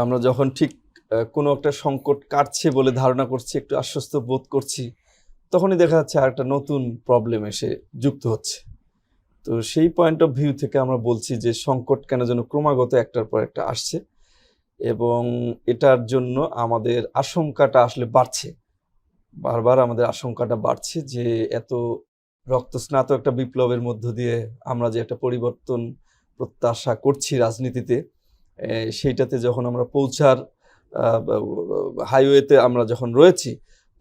আমরা যখন ঠিক কোনো একটা সংকট কাটছে বলে ধারণা করছি, একটু আশ্বস্ত বোধ করছি, তখনই দেখা যাচ্ছে আর একটা নতুন প্রবলেম এসে যুক্ত হচ্ছে। তো সেই পয়েন্ট অফ ভিউ থেকে আমরা বলছি যে সংকট কেন যেন ক্রমাগত একটার পর একটা আসছে এবং এটার জন্য আমাদের আশঙ্কাটা আসলে বাড়ছে। বারবার আমাদের আশঙ্কাটা বাড়ছে যে এত রক্তস্নাত একটা বিপ্লবের মধ্য দিয়ে আমরা যে একটা পরিবর্তন প্রত্যাশা করছি রাজনীতিতে, সেইটাতে যখন আমরা পৌঁছার হাইওয়েতে আমরা যখন রয়েছি,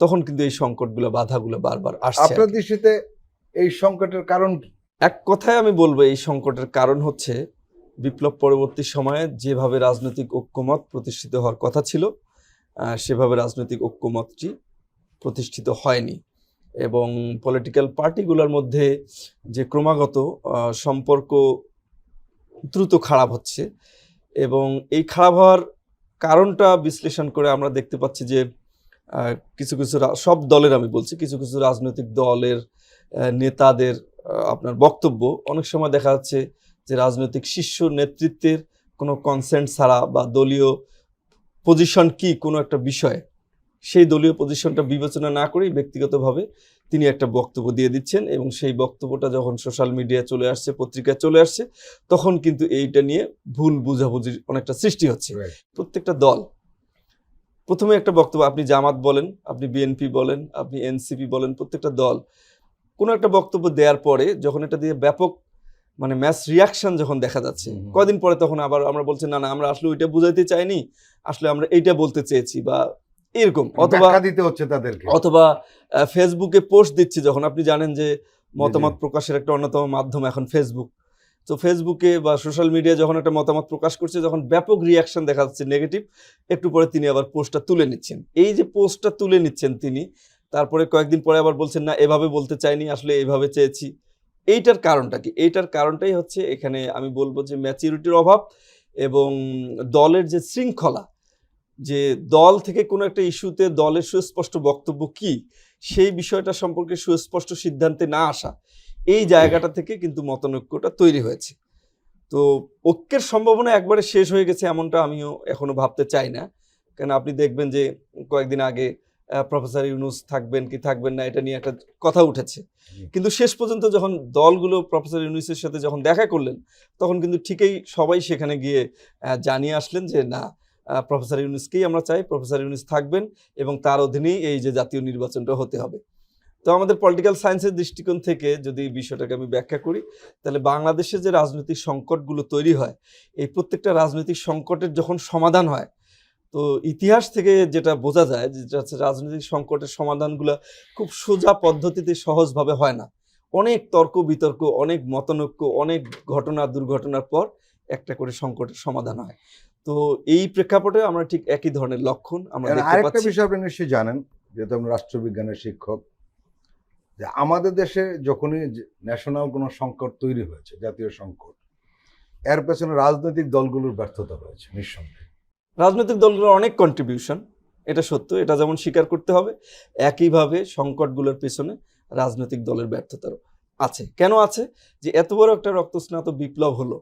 তখন কিন্তু এই সংকটগুলো বাধাগুলো বারবার আসছে। আপনার দৃষ্টিতে এই সংকটের কারণ কি? এক কথায় আমি বলবো এই সংকটের কারণ হচ্ছে বিপ্লব পরবর্তী সময়ে যেভাবে রাজনৈতিক ঐক্যমত প্রতিষ্ঠিত হওয়ার কথা ছিল, সেভাবে রাজনৈতিক ঐক্যমতটি প্রতিষ্ঠিত হয়নি এবং পলিটিক্যাল পার্টিগুলোর মধ্যে যে ক্রমাগত সম্পর্ক দ্রুত খারাপ হচ্ছে এবং এই খারাপ হওয়ার কারণটা বিশ্লেষণ করে আমরা দেখতে পাচ্ছি যে কিছু কিছু সব দলের, আমি বলছি কিছু কিছু রাজনৈতিক দলের নেতাদের আপনার বক্তব্য অনেক সময় দেখা যাচ্ছে যে রাজনৈতিক শীর্ষ নেতৃত্বের কোনো কনসেন্ট ছাড়া বা দলীয় পজিশন কি কোনো একটা বিষয়ে সেই দলীয় পজিশনটা বিবেচনা না করেই ব্যক্তিগতভাবে তিনি একটা বক্তব্য দিয়ে দিচ্ছেন এবং সেই বক্তব্যটা যখন সোশ্যাল মিডিয়ায় চলে আসছে, পত্রিকায় চলে আসছে, তখন কিন্তু এইটা নিয়ে ভুল বুঝাবুঝির অনেকটা সৃষ্টি হচ্ছে। প্রত্যেকটা দল প্রথমে একটা বক্তব্য, আপনি জামাত বলেন, আপনি বিএনপি বলেন, আপনি এনসিপি বলেন, প্রত্যেকটা দল কোনো একটা বক্তব্য দেওয়ার পরে যখন এটা দিয়ে ব্যাপক মানে ম্যাস রিয়াকশন যখন দেখা যাচ্ছে, কদিন পরে তখন আবার আমরা বলছি না না আমরা আসলে ওইটা বুঝাইতে চাইনি, আসলে আমরা এইটা বলতে চেয়েছি বা এরকম, অথবা দিতে হচ্ছে তাদেরকে, অথবা ফেসবুকে পোস্ট দিচ্ছি যখন, আপনি জানেন যে মতামত প্রকাশের একটা অন্যতম মাধ্যম এখন ফেসবুক, তো ফেসবুকে বা সোশ্যাল মিডিয়ায় যখন একটা মতামত প্রকাশ করছে, যখন ব্যাপক রিয়াকশন দেখা যাচ্ছে নেগেটিভ, একটু পরে তিনি আবার পোস্টটা তুলে নিচ্ছেন। এই যে পোস্টটা তুলে নিচ্ছেন তিনি, তারপরে কয়েকদিন পরে আবার বলছেন না এভাবে বলতে চাইনি, আসলে এইভাবে চেয়েছি। এইটার কারণটা কি? এইটার কারণটাই হচ্ছে এখানে আমি বলবো যে ম্যাচিউরিটির অভাব এবং দলের যে শৃঙ্খলা, যে দল থেকে কোনো একটা ইস্যুতে দলের সুস্পষ্ট বক্তব্য কি সেই বিষয়টা সম্পর্কে সুস্পষ্ট সিদ্ধান্তে না আসা, এই জায়গাটা থেকে কিন্তু মতানৈক্যটা তৈরি হয়েছে। তো ঐক্যের সম্ভাবনা একবারে শেষ হয়ে গেছে এমনটা আমিও এখনো ভাবতে চাই না, কারণ আপনি দেখবেন যে কয়েকদিন আগে প্রফেসর ইউনূস থাকবেন কি থাকবেন না এটা নিয়ে একটা কথা উঠেছে, কিন্তু শেষ পর্যন্ত যখন দলগুলো প্রফেসর ইউনূসের সাথে যখন দেখা করলেন, তখন কিন্তু ঠিকই সবাই সেখানে গিয়ে জানিয়ে আসলেন যে না, প্রফেসর ইউনূসকেই আমরা চাই, প্রফেসর ইউনূস থাকবেন এবং তার অধীনেই এই যে জাতীয় নির্বাচনটা হতে হবে। তো আমাদের পলিটিক্যাল সায়েন্সের দৃষ্টিকোণ থেকে যদি বিষয়টাকে আমি ব্যাখ্যা করি, তাহলে বাংলাদেশে যে রাজনৈতিক সংকটগুলো তৈরি হয়, এই প্রত্যেকটা রাজনৈতিক সংকটের যখন সমাধান হয়, তো ইতিহাস থেকে যেটা বোঝা যায় যেটা হচ্ছে রাজনৈতিক সংকটের সমাধানগুলো খুব সোজা পদ্ধতিতে সহজভাবে হয় না, অনেক তর্ক বিতর্ক, অনেক মতানৈক্য, অনেক ঘটনা দুর্ঘটনার পর একটা করে সংকটের সমাধান হয়। তো এই প্রেক্ষাপটে আমরা ঠিক একই ধরনের লক্ষণ আমরা দেখতে আরেকটা পাচ্ছি। বিষয় আপনি নিশ্চয়ই জানেন, যেহেতু আমরা রাষ্ট্রবিজ্ঞানের শিক্ষক, যে আমাদের দেশে যখনই ন্যাশনাল কোনো সংকট তৈরি হয়েছে, জাতীয় সংকট, এর পেছনে রাজনৈতিক দলগুলোর ব্যর্থতা রয়েছে নিঃসন্দেহে। রাজনৈতিক দলগুলোর অনেক কন্ট্রিবিউশন, এটা সত্য, এটা যেমন স্বীকার করতে হবে, একইভাবে সংকটগুলোর পেছনে রাজনৈতিক দলের ব্যর্থতারও আছে। কেন আছে? যে এত বড় একটা রক্তস্নাত বিপ্লব হলো,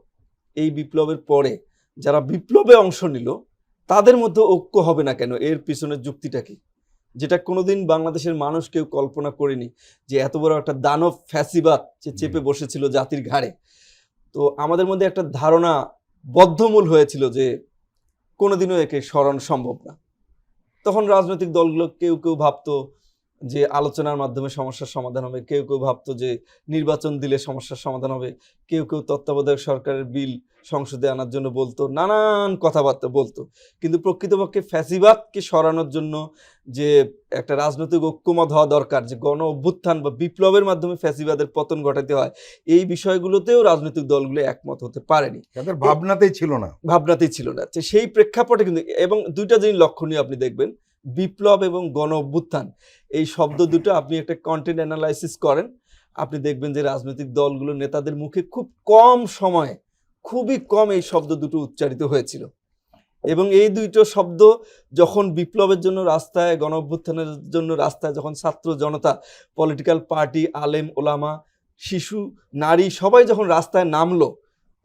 এই বিপ্লবের পরে যারা বিপ্লবে অংশ নিল তাদের মধ্যে ঐক্য হবে না কেন? এর পিছনের যুক্তিটা কি? যেটা কোনোদিন বাংলাদেশের মানুষ কেউ কল্পনা করেনি, যে এত বড় একটা দানব ফ্যাসিবাদ যে চেপে বসেছিল জাতির ঘাড়ে। তো আমাদের মধ্যে একটা ধারণা বদ্ধমূল হয়েছিল যে কোনোদিনও একে সরানো সম্ভব না। তখন রাজনৈতিক দলগুলো কেউ কেউ ভাবতো যে আলোচনার মাধ্যমে সমস্যার সমাধান হবে, কেউ কেউ ভাবতো যে নির্বাচন দিলে সমস্যার সমাধান হবে, কেউ কেউ তত্ত্বাবধায়ক সরকারের বিল সংসদে আনার জন্য বলতো, নানান কথাবার্তা বলতো। কিন্তু প্রকৃতপক্ষে ফ্যাসিবাদকে সরানোর জন্য যে একটা রাজনৈতিক ঐক্যমত হওয়া দরকার, যে গণ অভ্যুত্থান বা বিপ্লবের মাধ্যমে ফ্যাসিবাদের পতন ঘটাতে হয়, এই বিষয়গুলোতেও রাজনৈতিক দলগুলো একমত হতে পারেনি, তাদের ভাবনাতেই ছিল না। তো সেই প্রেক্ষাপটে কিন্তু, এবং দুইটা জিনিস লক্ষণীয় আপনি দেখবেন, বিপ্লব এবং গণ অভ্যুত্থান এই শব্দ দুটো আপনি একটা কন্টেন্ট অ্যানালাইসিস করেন, আপনি দেখবেন যে রাজনৈতিক দলগুলো নেতাদের মুখে খুব কম সময়ে, খুবই কম এই শব্দ দুটো উচ্চারিত হয়েছিল। এবং এই দুইটো শব্দ যখন বিপ্লবের জন্য রাস্তায়, গণ অভ্যুত্থানের জন্য রাস্তায় যখন ছাত্র জনতা, পলিটিক্যাল পার্টি, আলেম ওলামা, শিশু, নারী সবাই যখন রাস্তায় নামলো,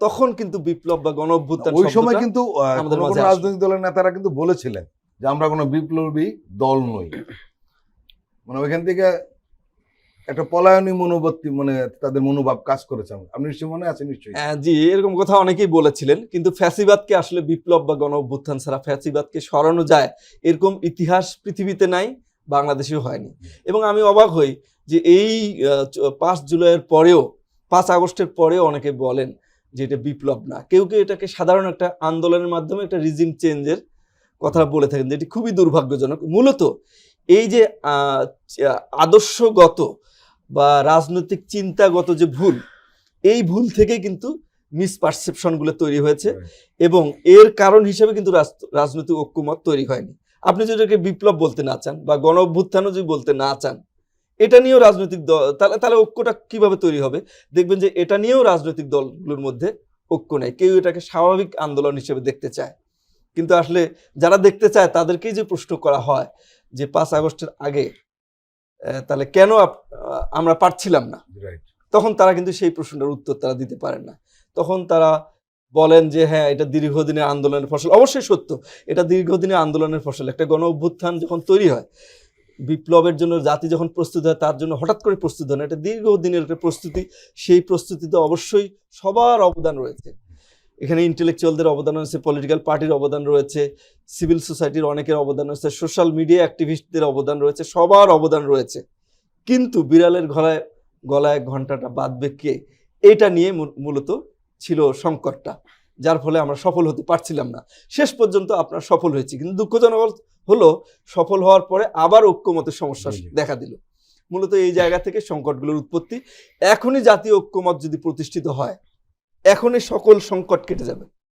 তখন কিন্তু বিপ্লব বা গণ অভ্যুত্থান ওই সময় শব্দটা কিন্তু আমাদের কোনো মাঝে কোনো আসে। রাজনৈতিক দলের নেতারা কিন্তু বলেছিলেন যে আমরা কোনো বিপ্লবী দল নই, মানে ওইখান থেকে একটা পলায়নী মনোবর্তী মানে তাদের মনোভাব কাজ করেছে। আপনি নিশ্চয়ই মনে আছে? নিশ্চয়ই। জি, এরকম কথা অনেকেই বলেছিলেন, কিন্তু ফ্যাসিবাদকে আসলে বিপ্লব বা গণ অভ্যুত্থান ছাড়া ফ্যাসিবাদকে সরানো যায় এরকম ইতিহাস পৃথিবীতে নাই, বাংলাদেশেও হয়নি। এবং আমি অবাক হই যে এই 5 জুলাইয়ের পরেও, 5 আগস্টের পরেও অনেকে বলেন যে এটা বিপ্লব না, কেউ কেউ এটাকে সাধারণ একটা আন্দোলনের মাধ্যমে একটা রিজিম চেঞ্জের কথা বলে থাকেন, যেটি খুবই দুর্ভাগ্যজনক। মূলত এই যে আদর্শগত বা রাজনৈতিক চিন্তাগত যে ভুল, এই ভুল থেকে কিন্তু মিসপারসেপশনগুলো তৈরি হয়েছে, এবং এর কারণ হিসেবে কিন্তু রাজনৈতিক ঐক্যমত তৈরি হয়নি। আপনি যদি এটাকে বিপ্লব বলতে না চান বা গণ অভ্যুত্থানও যদি বলতে না চান, এটা নিয়েও রাজনৈতিক দল, তাহলে ঐক্যটা কিভাবে তৈরি হবে? দেখবেন যে এটা নিয়েও রাজনৈতিক দলগুলোর মধ্যে ঐক্য নেই, কেউ এটাকে স্বাভাবিক আন্দোলন হিসেবে দেখতে চায়। কিন্তু আসলে যারা দেখতে চায় তাদেরকেই যে প্রশ্ন করা হয় যে 5 আগস্টের আগে তাহলে কেন আমরা পারছিলাম না, রাইট। তখন তারা কিন্তু সেই প্রশ্নটার উত্তর তারা দিতে পারেন না। তখন তারা বলেন যে হ্যাঁ, এটা দীর্ঘদিনের আন্দোলনের ফসল। অবশ্যই সত্য, এটা দীর্ঘদিনের আন্দোলনের ফসল। একটা গণ অভ্যুত্থান যখন তৈরি হয়, বিপ্লবের জন্য জাতি যখন প্রস্তুত হয়, তার জন্য হঠাৎ করে প্রস্তুত হয় না, এটা দীর্ঘদিনের একটা প্রস্তুতি। সেই প্রস্তুতিতে অবশ্যই সবার অবদান রয়েছে। এখানে ইন্টেলেকচুয়ালদের অবদান রয়েছে, পলিটিক্যাল পার্টির অবদান রয়েছে, সিভিল সোসাইটির অনেকের অবদান রয়েছে, সোশ্যাল মিডিয়া অ্যাক্টিভিস্টদের অবদান রয়েছে, সবার অবদান রয়েছে। কিন্তু বিড়ালের গলায় ঘন্টাটা বাঁধবে কে, এটা নিয়ে মূলত ছিল সংকটটা, যার ফলে আমরা সফল হতে পারছিলাম না। শেষ পর্যন্ত আপনার সফল হয়েছি, কিন্তু দুঃখজনক হলো সফল হওয়ার পরে আবার ঐক্যমতের সমস্যা দেখা দিল। মূলত এই জায়গা থেকে সংকটগুলোর উৎপত্তি। এখনই জাতীয় ঐক্যমত যদি প্রতিষ্ঠিত হয়, এখনই সকল সংকট কেটে যাবে।